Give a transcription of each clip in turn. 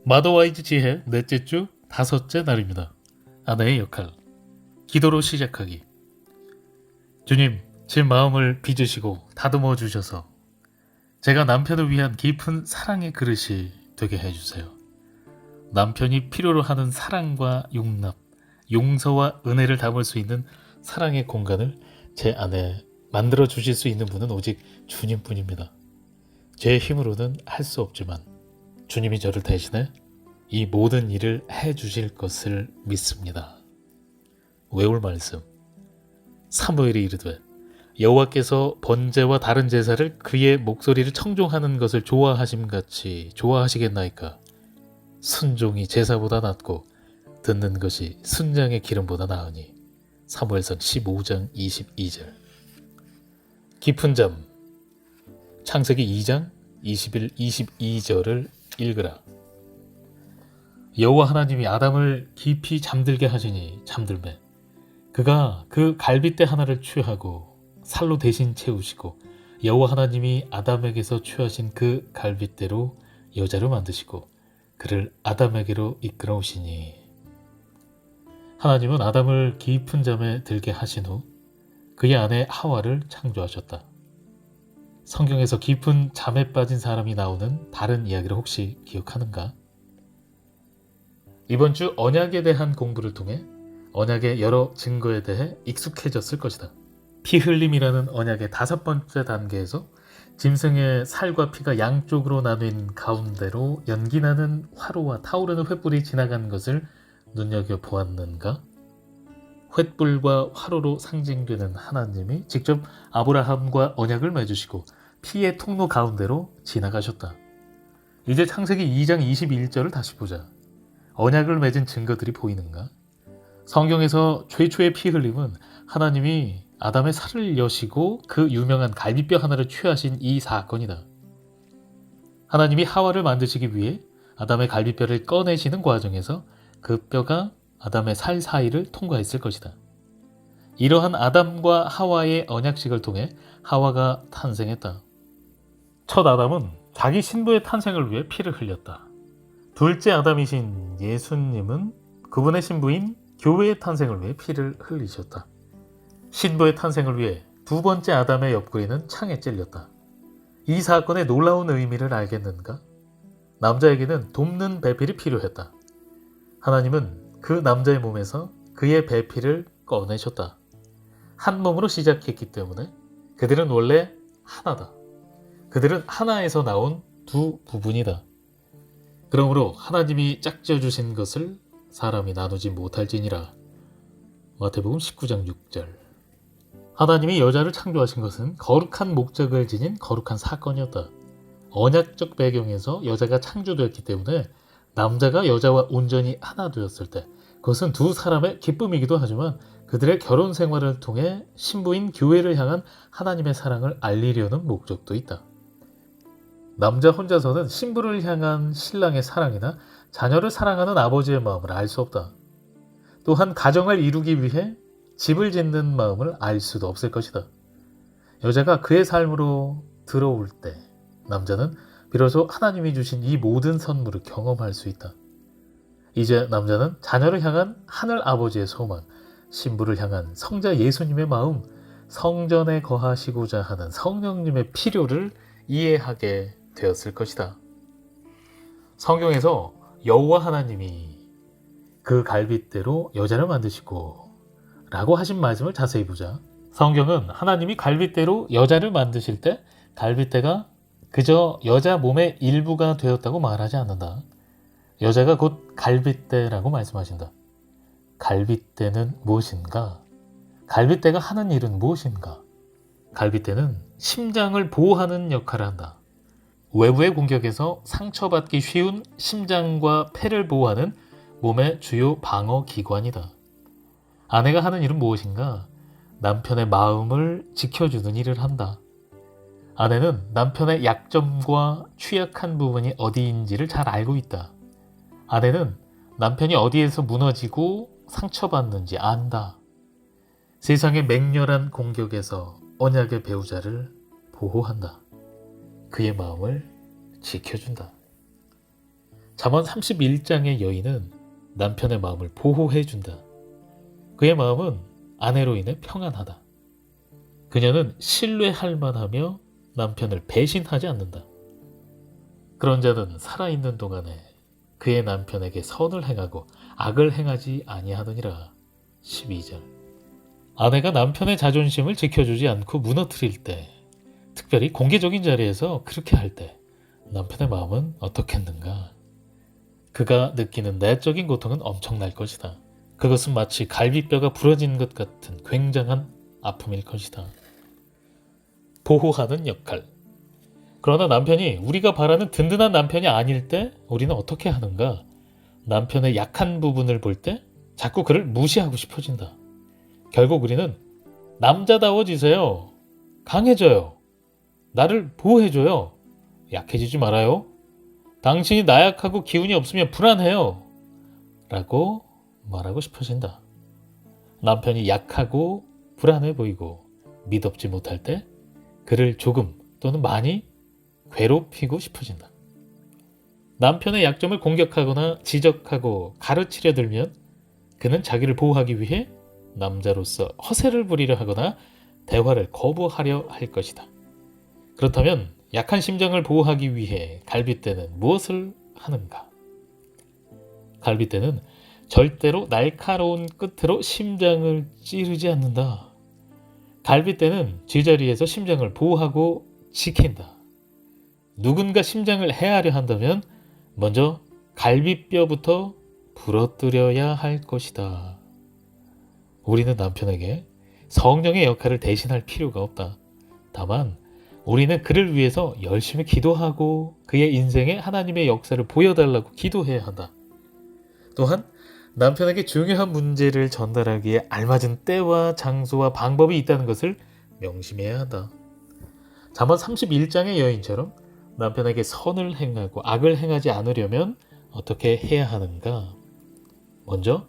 마더와이즈 지혜 넷째 주 다섯째 날입니다. 아내의 역할. 기도로 시작하기. 주님, 제 마음을 빚으시고 다듬어 주셔서 제가 남편을 위한 깊은 사랑의 그릇이 되게 해주세요. 남편이 필요로 하는 사랑과 용납, 용서와 은혜를 담을 수 있는 사랑의 공간을 제 안에 만들어 주실 수 있는 분은 오직 주님뿐입니다. 제 힘으로는 할 수 없지만 주님이 저를 대신해 이 모든 일을 해 주실 것을 믿습니다. 외울 말씀. 사무엘이 이르되 여호와께서 번제와 다른 제사를 그의 목소리를 청종하는 것을 좋아하심같이 좋아하시겠나이까. 순종이 제사보다 낫고 듣는 것이 순장의 기름보다 나으니. 사무엘상 15장 22절. 깊은 잠. 창세기 2장 21, 22절을 읽으라. 여호와 하나님이 아담을 깊이 잠들게 하시니 잠들매 그가 그 갈빗대 하나를 취하고 살로 대신 채우시고 여호와 하나님이 아담에게서 취하신 그 갈빗대로 여자를 만드시고 그를 아담에게로 이끌어 오시니. 하나님은 아담을 깊은 잠에 들게 하신 후 그의 아내 하와를 창조하셨다. 성경에서 깊은 잠에 빠진 사람이 나오는 다른 이야기를 혹시 기억하는가? 이번 주 언약에 대한 공부를 통해 언약의 여러 증거에 대해 익숙해졌을 것이다. 피 흘림이라는 언약의 5번째 단계에서 짐승의 살과 피가 양쪽으로 나뉜 가운데로 연기나는 화로와 타오르는 횃불이 지나간 것을 눈여겨보았는가? 횃불과 화로로 상징되는 하나님이 직접 아브라함과 언약을 맺으시고 피의 통로 가운데로 지나가셨다. 이제 창세기 2장 21절을 다시 보자. 언약을 맺은 증거들이 보이는가? 성경에서 최초의 피 흘림은 하나님이 아담의 살을 여시고 그 유명한 갈비뼈 하나를 취하신 이 사건이다. 하나님이 하와를 만드시기 위해 아담의 갈비뼈를 꺼내시는 과정에서 그 뼈가 아담의 살 사이를 통과했을 것이다. 이러한 아담과 하와의 언약식을 통해 하와가 탄생했다. 첫 아담은 자기 신부의 탄생을 위해 피를 흘렸다. 둘째 아담이신 예수님은 그분의 신부인 교회의 탄생을 위해 피를 흘리셨다. 신부의 탄생을 위해 두 번째 아담의 옆구리는 창에 찔렸다. 이 사건의 놀라운 의미를 알겠는가? 남자에게는 돕는 배필이 필요했다. 하나님은 그 남자의 몸에서 그의 배필을 꺼내셨다. 한 몸으로 시작했기 때문에 그들은 원래 하나다. 그들은 하나에서 나온 두 부분이다. 그러므로 하나님이 짝지어 주신 것을 사람이 나누지 못할지니라. 마태복음 19장 6절. 하나님이 여자를 창조하신 것은 거룩한 목적을 지닌 거룩한 사건이었다. 언약적 배경에서 여자가 창조되었기 때문에 남자가 여자와 온전히 하나 되었을 때 그것은 두 사람의 기쁨이기도 하지만 그들의 결혼 생활을 통해 신부인 교회를 향한 하나님의 사랑을 알리려는 목적도 있다. 남자 혼자서는 신부를 향한 신랑의 사랑이나 자녀를 사랑하는 아버지의 마음을 알 수 없다. 또한 가정을 이루기 위해 집을 짓는 마음을 알 수도 없을 것이다. 여자가 그의 삶으로 들어올 때 남자는 비로소 하나님이 주신 이 모든 선물을 경험할 수 있다. 이제 남자는 자녀를 향한 하늘 아버지의 소망, 신부를 향한 성자 예수님의 마음, 성전에 거하시고자 하는 성령님의 필요를 이해하게 되었을 것이다. 성경에서 여호와 하나님이 그 갈빗대로 여자를 만드시고 라고 하신 말씀을 자세히 보자. 성경은 하나님이 갈빗대로 여자를 만드실 때 갈빗대가 그저 여자 몸의 일부가 되었다고 말하지 않는다. 여자가 곧 갈빗대라고 말씀하신다. 갈빗대는 무엇인가? 갈빗대가 하는 일은 무엇인가? 갈빗대는 심장을 보호하는 역할을 한다. 외부의 공격에서 상처받기 쉬운 심장과 폐를 보호하는 몸의 주요 방어 기관이다. 아내가 하는 일은 무엇인가? 남편의 마음을 지켜주는 일을 한다. 아내는 남편의 약점과 취약한 부분이 어디인지를 잘 알고 있다. 아내는 남편이 어디에서 무너지고 상처받는지 안다. 세상의 맹렬한 공격에서 언약의 배우자를 보호한다. 그의 마음을 지켜준다. 잠언 31장의 여인은 남편의 마음을 보호해준다. 그의 마음은 아내로 인해 평안하다. 그녀는 신뢰할 만하며 남편을 배신하지 않는다. 그런 자는 살아있는 동안에 그의 남편에게 선을 행하고 악을 행하지 아니하느니라. 12절. 아내가 남편의 자존심을 지켜주지 않고 무너뜨릴 때, 특별히 공개적인 자리에서 그렇게 할 때 남편의 마음은 어떻겠는가? 그가 느끼는 내적인 고통은 엄청날 것이다. 그것은 마치 갈비뼈가 부러진 것 같은 굉장한 아픔일 것이다. 보호하는 역할. 그러나 남편이 우리가 바라는 든든한 남편이 아닐 때 우리는 어떻게 하는가? 남편의 약한 부분을 볼 때 자꾸 그를 무시하고 싶어진다. 결국 우리는 남자다워지세요. 강해져요. 나를 보호해줘요. 약해지지 말아요. 당신이 나약하고 기운이 없으면 불안해요. 라고 말하고 싶어진다. 남편이 약하고 불안해 보이고 믿업지 못할 때 그를 조금 또는 많이 괴롭히고 싶어진다. 남편의 약점을 공격하거나 지적하고 가르치려 들면 그는 자기를 보호하기 위해 남자로서 허세를 부리려 하거나 대화를 거부하려 할 것이다. 그렇다면 약한 심장을 보호하기 위해 갈빗대는 무엇을 하는가? 갈빗대는 절대로 날카로운 끝으로 심장을 찌르지 않는다. 갈빗대는 제자리에서 심장을 보호하고 지킨다. 누군가 심장을 해하려 한다면 먼저 갈비뼈부터 부러뜨려야 할 것이다. 우리는 남편에게 성령의 역할을 대신할 필요가 없다. 다만 우리는 그를 위해서 열심히 기도하고 그의 인생에 하나님의 역사를 보여달라고 기도해야 한다. 또한 남편에게 중요한 문제를 전달하기에 알맞은 때와 장소와 방법이 있다는 것을 명심해야 한다. 잠언 31장의 여인처럼 남편에게 선을 행하고 악을 행하지 않으려면 어떻게 해야 하는가? 먼저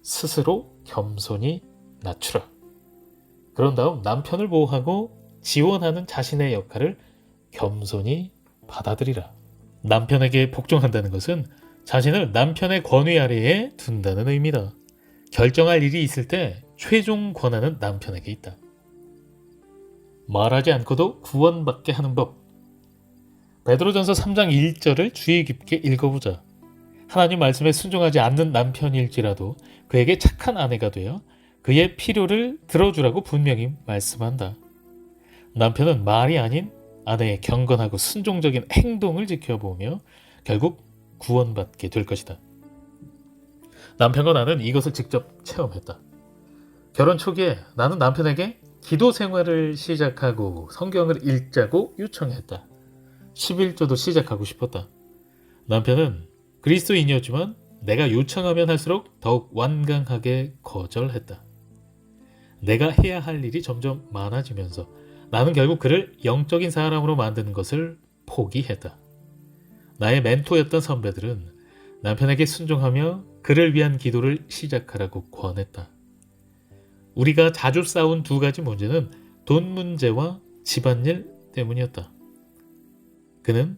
스스로 겸손히 낮추라. 그런 다음 남편을 보호하고 지원하는 자신의 역할을 겸손히 받아들이라. 남편에게 복종한다는 것은 자신을 남편의 권위 아래에 둔다는 의미다. 결정할 일이 있을 때 최종 권한은 남편에게 있다. 말하지 않고도 구원받게 하는 법. 베드로전서 3장 1절을 주의 깊게 읽어보자. 하나님 말씀에 순종하지 않는 남편일지라도 그에게 착한 아내가 되어 그의 필요를 들어주라고 분명히 말씀한다. 남편은 말이 아닌 아내의 경건하고 순종적인 행동을 지켜보며 결국 구원받게 될 것이다. 남편과 나는 이것을 직접 체험했다. 결혼 초기에 나는 남편에게 기도 생활을 시작하고 성경을 읽자고 요청했다. 11조도 시작하고 싶었다. 남편은 그리스도인이었지만 내가 요청하면 할수록 더욱 완강하게 거절했다. 내가 해야 할 일이 점점 많아지면서 나는 결국 그를 영적인 사람으로 만드는 것을 포기했다. 나의 멘토였던 선배들은 남편에게 순종하며 그를 위한 기도를 시작하라고 권했다. 우리가 자주 싸운 두 가지 문제는 돈 문제와 집안일 때문이었다. 그는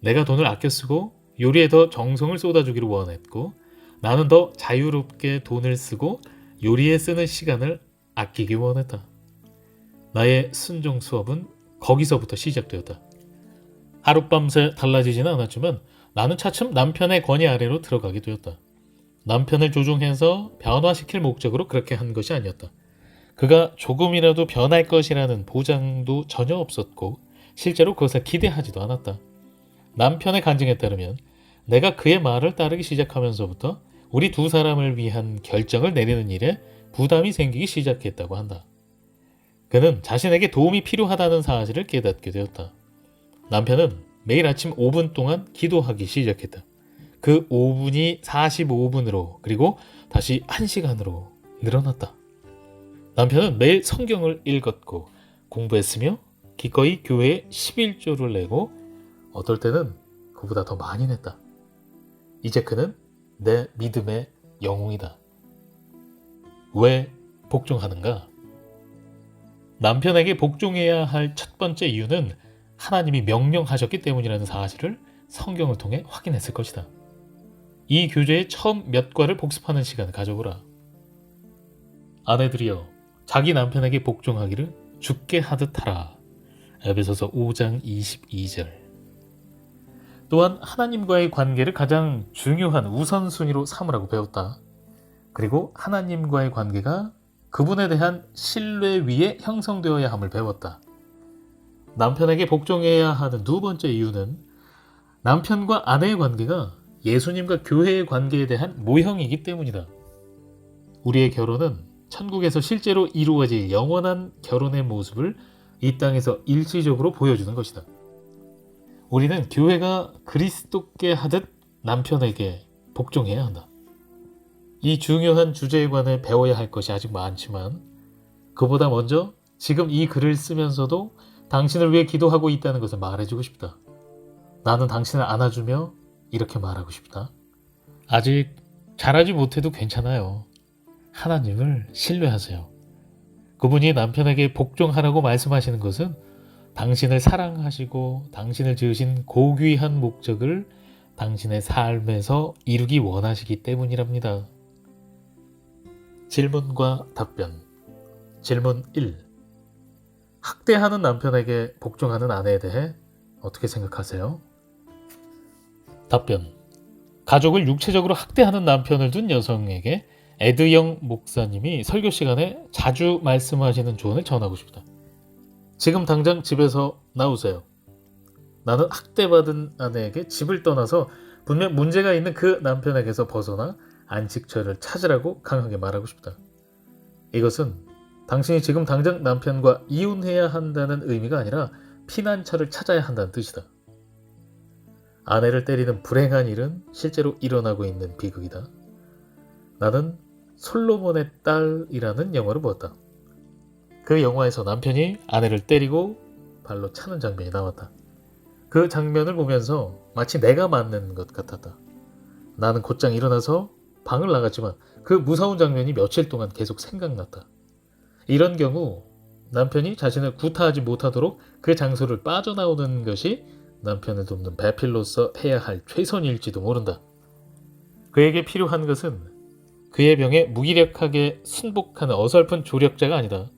내가 돈을 아껴 쓰고 요리에 더 정성을 쏟아주기를 원했고 나는 더 자유롭게 돈을 쓰고 요리에 쓰는 시간을 아끼기 원했다. 나의 순종 수업은 거기서부터 시작되었다. 하룻밤새 달라지지는 않았지만 나는 차츰 남편의 권위 아래로 들어가게 되었다. 남편을 조종해서 변화시킬 목적으로 그렇게 한 것이 아니었다. 그가 조금이라도 변할 것이라는 보장도 전혀 없었고 실제로 그것을 기대하지도 않았다. 남편의 간증에 따르면 내가 그의 말을 따르기 시작하면서부터 우리 두 사람을 위한 결정을 내리는 일에 부담이 생기기 시작했다고 한다. 그는 자신에게 도움이 필요하다는 사실을 깨닫게 되었다. 남편은 매일 아침 5분 동안 기도하기 시작했다. 그 5분이 45분으로 그리고 다시 1시간으로 늘어났다. 남편은 매일 성경을 읽었고 공부했으며 기꺼이 교회에 11조를 내고 어떨 때는 그보다 더 많이 냈다. 이제 그는 내 믿음의 영웅이다. 왜 복종하는가? 남편에게 복종해야 할 첫 번째 이유는 하나님이 명령하셨기 때문이라는 사실을 성경을 통해 확인했을 것이다. 이 교재의 처음 몇 과를 복습하는 시간을 가져보라. 아내들이여 자기 남편에게 복종하기를 죽게 하듯 하라. 에베소서 5장 22절. 또한 하나님과의 관계를 가장 중요한 우선순위로 삼으라고 배웠다. 그리고 하나님과의 관계가 그분에 대한 신뢰 위에 형성되어야 함을 배웠다. 남편에게 복종해야 하는 두 번째 이유는 남편과 아내의 관계가 예수님과 교회의 관계에 대한 모형이기 때문이다. 우리의 결혼은 천국에서 실제로 이루어질 영원한 결혼의 모습을 이 땅에서 일시적으로 보여주는 것이다. 우리는 교회가 그리스도께 하듯 남편에게 복종해야 한다. 이 중요한 주제에 관해 배워야 할 것이 아직 많지만 그보다 먼저 지금 이 글을 쓰면서도 당신을 위해 기도하고 있다는 것을 말해주고 싶다. 나는 당신을 안아주며 이렇게 말하고 싶다. 아직 잘하지 못해도 괜찮아요. 하나님을 신뢰하세요. 그분이 남편에게 복종하라고 말씀하시는 것은 당신을 사랑하시고 당신을 지으신 고귀한 목적을 당신의 삶에서 이루기 원하시기 때문이랍니다. 질문과 답변. 질문 1. 학대하는 남편에게 복종하는 아내에 대해 어떻게 생각하세요? 답변. 가족을 육체적으로 학대하는 남편을 둔 여성에게 에드영 목사님이 설교 시간에 자주 말씀하시는 조언을 전하고 싶다. 지금 당장 집에서 나오세요. 나는 학대받은 아내에게 집을 떠나서 분명 문제가 있는 그 남편에게서 벗어나 안식처를 찾으라고 강하게 말하고 싶다. 이것은 당신이 지금 당장 남편과 이혼해야 한다는 의미가 아니라 피난처를 찾아야 한다는 뜻이다. 아내를 때리는 불행한 일은 실제로 일어나고 있는 비극이다. 나는 솔로몬의 딸이라는 영화를 보았다. 그 영화에서 남편이 아내를 때리고 발로 차는 장면이 나왔다. 그 장면을 보면서 마치 내가 맞는 것 같았다. 나는 곧장 일어나서 방을 나갔지만 그 무서운 장면이 며칠 동안 계속 생각났다. 이런 경우 남편이 자신을 구타하지 못하도록 그 장소를 빠져나오는 것이 남편을 돕는 배필로서 해야 할 최선일지도 모른다. 그에게 필요한 것은 그의 병에 무기력하게 순복하는 어설픈 조력자가 아니다.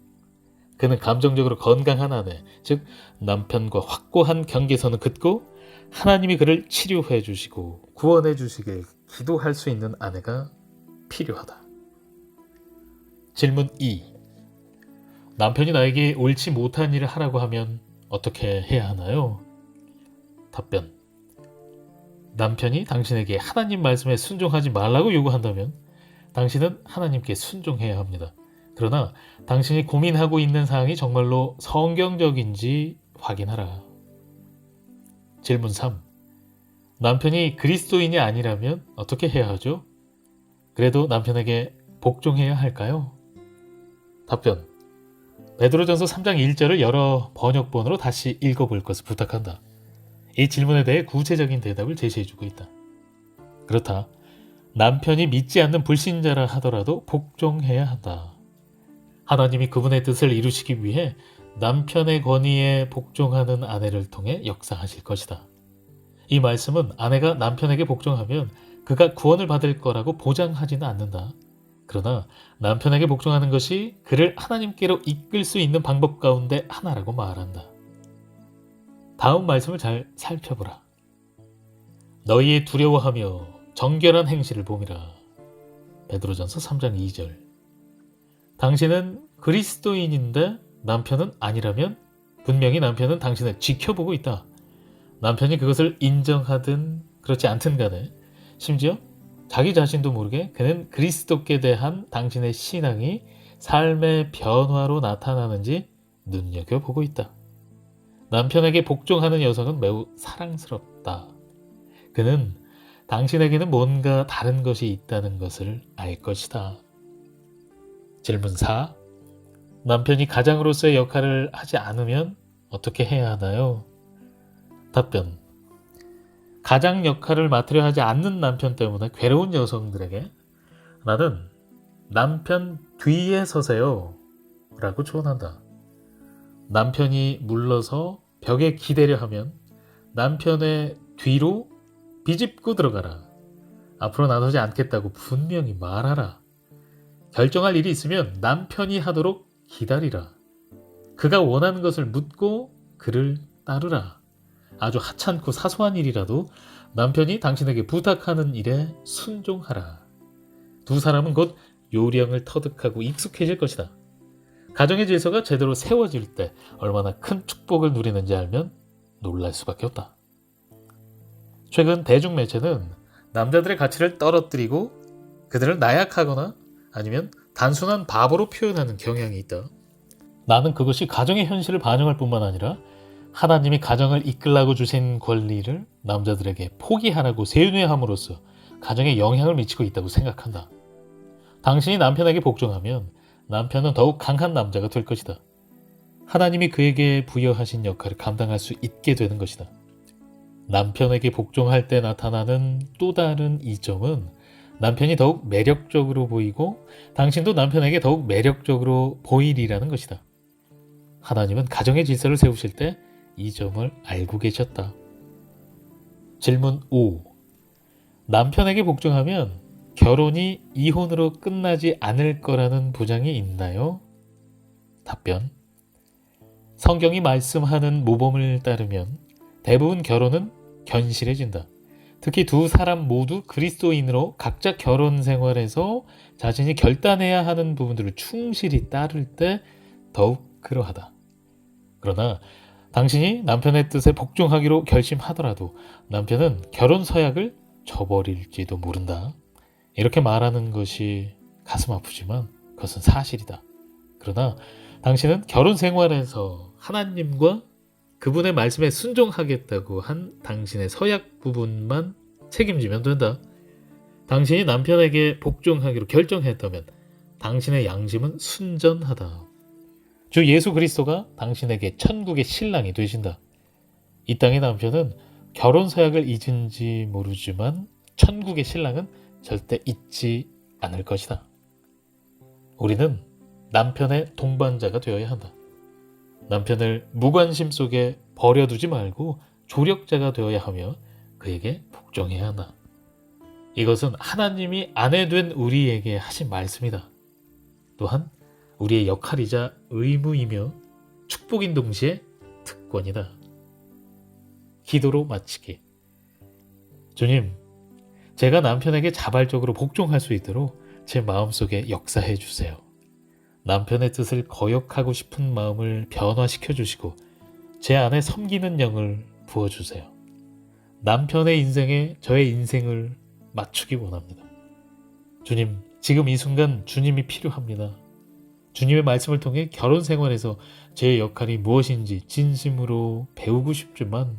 그는 감정적으로 건강한 아내, 즉 남편과 확고한 경계선을 긋고 하나님이 그를 치료해 주시고 구원해 주시길 기도할 수 있는 아내가 필요하다. 질문 2. 남편이 나에게 옳지 못한 일을 하라고 하면 어떻게 해야 하나요? 답변. 남편이 당신에게 하나님 말씀에 순종하지 말라고 요구한다면 당신은 하나님께 순종해야 합니다. 그러나 당신이 고민하고 있는 사항이 정말로 성경적인지 확인하라. 질문 3. 남편이 그리스도인이 아니라면 어떻게 해야 하죠? 그래도 남편에게 복종해야 할까요? 답변. 베드로전서 3장 1절을 여러 번역본으로 다시 읽어볼 것을 부탁한다. 이 질문에 대해 구체적인 대답을 제시해주고 있다. 그렇다. 남편이 믿지 않는 불신자라 하더라도 복종해야 한다. 하나님이 그분의 뜻을 이루시기 위해 남편의 권위에 복종하는 아내를 통해 역사하실 것이다. 이 말씀은 아내가 남편에게 복종하면 그가 구원을 받을 거라고 보장하지는 않는다. 그러나 남편에게 복종하는 것이 그를 하나님께로 이끌 수 있는 방법 가운데 하나라고 말한다. 다음 말씀을 잘 살펴보라. 너희의 두려워하며 정결한 행실을 봄이라. 베드로전서 3장 2절. 당신은 그리스도인인데 남편은 아니라면 분명히 남편은 당신을 지켜보고 있다. 남편이 그것을 인정하든 그렇지 않든 간에 심지어 자기 자신도 모르게 그는 그리스도께 대한 당신의 신앙이 삶의 변화로 나타나는지 눈여겨보고 있다. 남편에게 복종하는 여성은 매우 사랑스럽다. 그는 당신에게는 뭔가 다른 것이 있다는 것을 알 것이다. 질문 4. 남편이 가장으로서의 역할을 하지 않으면 어떻게 해야 하나요? 답변. 가장 역할을 맡으려 하지 않는 남편 때문에 괴로운 여성들에게 나는 남편 뒤에 서세요 라고 조언한다. 남편이 물러서 벽에 기대려 하면 남편의 뒤로 비집고 들어가라. 앞으로 나서지 않겠다고 분명히 말하라. 결정할 일이 있으면 남편이 하도록 기다리라. 그가 원하는 것을 묻고 그를 따르라. 아주 하찮고 사소한 일이라도 남편이 당신에게 부탁하는 일에 순종하라. 두 사람은 곧 요령을 터득하고 익숙해질 것이다. 가정의 질서가 제대로 세워질 때 얼마나 큰 축복을 누리는지 알면 놀랄 수밖에 없다. 최근 대중매체는 남자들의 가치를 떨어뜨리고 그들을 나약하거나 아니면 단순한 바보로 표현하는 경향이 있다. 나는 그것이 가정의 현실을 반영할 뿐만 아니라 하나님이 가정을 이끌라고 주신 권리를 남자들에게 포기하라고 세뇌함으로써 가정에 영향을 미치고 있다고 생각한다. 당신이 남편에게 복종하면 남편은 더욱 강한 남자가 될 것이다. 하나님이 그에게 부여하신 역할을 감당할 수 있게 되는 것이다. 남편에게 복종할 때 나타나는 또 다른 이점은 남편이 더욱 매력적으로 보이고 당신도 남편에게 더욱 매력적으로 보이리라는 것이다. 하나님은 가정의 질서를 세우실 때 이 점을 알고 계셨다. 질문 5. 남편에게 복종하면 결혼이 이혼으로 끝나지 않을 거라는 보장이 있나요? 답변. 성경이 말씀하는 모범을 따르면 대부분 결혼은 견실해진다. 특히 두 사람 모두 그리스도인으로 각자 결혼 생활에서 자신이 결단해야 하는 부분들을 충실히 따를 때 더욱 그러하다. 그러나 당신이 남편의 뜻에 복종하기로 결심하더라도 남편은 결혼 서약을 저버릴지도 모른다. 이렇게 말하는 것이 가슴 아프지만 그것은 사실이다. 그러나 당신은 결혼 생활에서 하나님과 그분의 말씀에 순종하겠다고 한 당신의 서약 부분만 책임지면 된다. 당신이 남편에게 복종하기로 결정했다면 당신의 양심은 순전하다. 주 예수 그리스도가 당신에게 천국의 신랑이 되신다. 이 땅의 남편은 결혼 서약을 잊은지 모르지만 천국의 신랑은 절대 잊지 않을 것이다. 우리는 남편의 동반자가 되어야 한다. 남편을 무관심 속에 버려두지 말고 조력자가 되어야 하며 그에게 복종해야 한다. 이것은 하나님이 아내 된 우리에게 하신 말씀이다. 또한 우리의 역할이자 의무이며 축복인 동시에 특권이다. 기도로 마치기. 주님, 제가 남편에게 자발적으로 복종할 수 있도록 제 마음속에 역사해 주세요. 남편의 뜻을 거역하고 싶은 마음을 변화시켜 주시고 제 안에 섬기는 영을 부어주세요. 남편의 인생에 저의 인생을 맞추기 원합니다. 주님, 지금 이 순간 주님이 필요합니다. 주님의 말씀을 통해 결혼 생활에서 제 역할이 무엇인지 진심으로 배우고 싶지만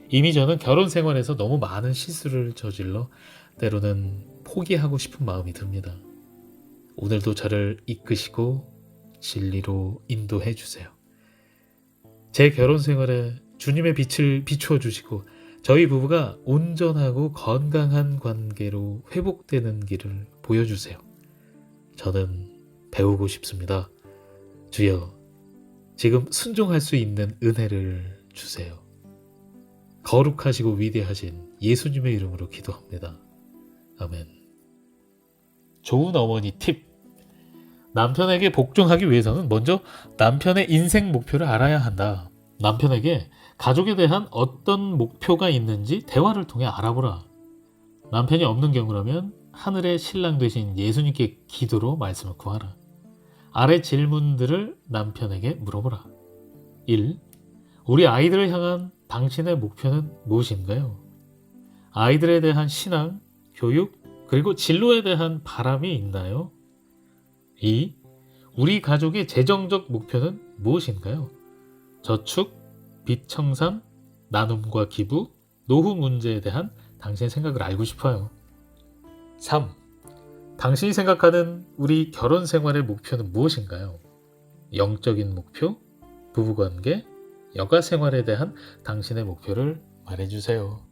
이미 저는 결혼 생활에서 너무 많은 실수를 저질러 때로는 포기하고 싶은 마음이 듭니다. 오늘도 저를 이끄시고 진리로 인도해 주세요. 제 결혼 생활에 주님의 빛을 비추어 주시고 저희 부부가 온전하고 건강한 관계로 회복되는 길을 보여주세요. 저는 배우고 싶습니다. 주여, 지금 순종할 수 있는 은혜를 주세요. 거룩하시고 위대하신 예수님의 이름으로 기도합니다. 아멘. 좋은 어머니 팁. 남편에게 복종하기 위해서는 먼저 남편의 인생 목표를 알아야 한다. 남편에게 가족에 대한 어떤 목표가 있는지 대화를 통해 알아보라. 남편이 없는 경우라면 하늘의 신랑 되신 예수님께 기도로 말씀을 구하라. 아래 질문들을 남편에게 물어보라. 1. 우리 아이들을 향한 당신의 목표는 무엇인가요? 아이들에 대한 신앙, 교육, 그리고 진로에 대한 바람이 있나요? 2. 우리 가족의 재정적 목표는 무엇인가요? 저축, 빚 청산, 나눔과 기부, 노후 문제에 대한 당신의 생각을 알고 싶어요. 3. 당신이 생각하는 우리 결혼 생활의 목표는 무엇인가요? 영적인 목표, 부부관계, 여가 생활에 대한 당신의 목표를 말해주세요.